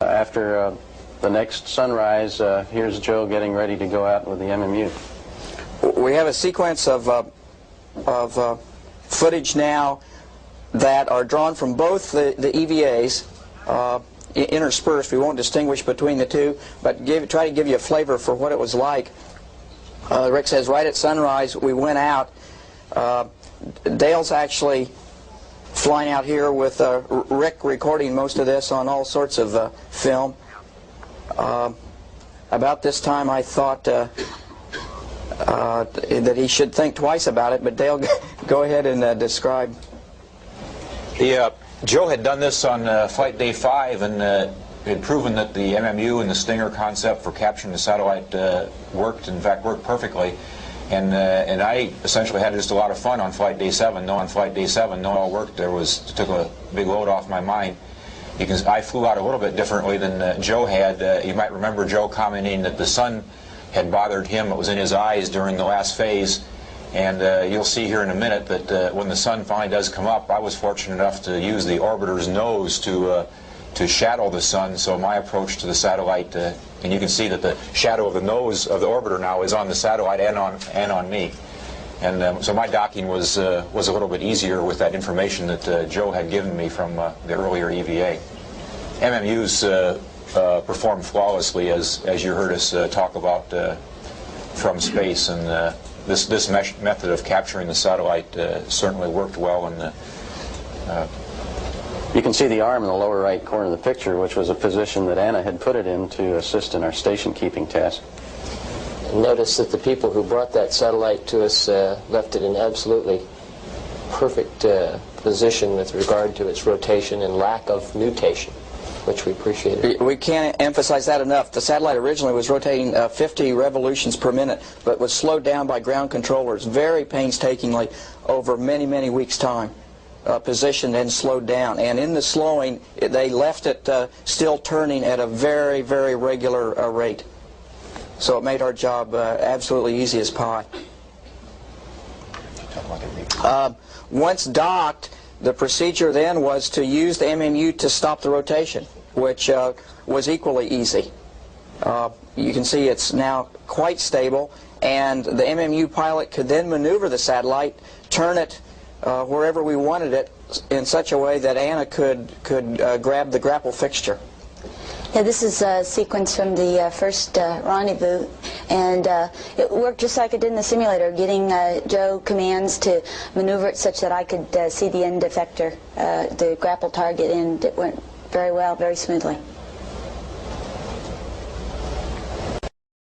after the next sunrise, here's Joe getting ready to go out with the MMU. We have a sequence of footage now that are drawn from both the EVAs, interspersed. We won't distinguish between the two, but try to give you a flavor for what it was like. Rick says right at sunrise we went out. Dale's actually flying out here with Rick recording most of this on all sorts of film. About this time I thought that he should think twice about it, but Dale, go ahead and describe. Joe had done this on flight day 5 and had proven that the MMU and the Stinger concept for capturing the satellite worked, in fact worked perfectly. And I essentially had just a lot of fun on flight day 7. No, on flight day 7, no, it all worked. Took a big load off my mind. I flew out a little bit differently than Joe had. You might remember Joe commenting that the sun had bothered him. It was in his eyes during the last phase. And you'll see here in a minute that when the sun finally does come up, I was fortunate enough to use the orbiter's nose to shadow the sun. So my approach to the satellite, and you can see that the shadow of the nose of the orbiter now is on the satellite and on me. And so my docking was a little bit easier with that information that Joe had given me from the earlier EVA. MMUs performed flawlessly, as you heard us talk about from space, and this method of capturing the satellite certainly worked well. And you can see the arm in the lower right corner of the picture, which was a position that Anna had put it in to assist in our station keeping task. Notice that the people who brought that satellite to us left it in absolutely perfect position with regard to its rotation and lack of nutation, which we appreciated. We can't emphasize that enough. The satellite originally was rotating 50 revolutions per minute, but was slowed down by ground controllers very painstakingly over many, many weeks' time. Positioned and slowed down, and in the slowing they left it still turning at a very, very regular rate. So it made our job absolutely easy as pie. Once docked, the procedure then was to use the MMU to stop the rotation, which was equally easy. You can see it's now quite stable, and the MMU pilot could then maneuver the satellite, turn it wherever we wanted it in such a way that Anna could grab the grapple fixture. Yeah, this is a sequence from the first rendezvous, and it worked just like it did in the simulator, getting Joe commands to maneuver it such that I could see the end effector, the grapple target, and it went very well, very smoothly.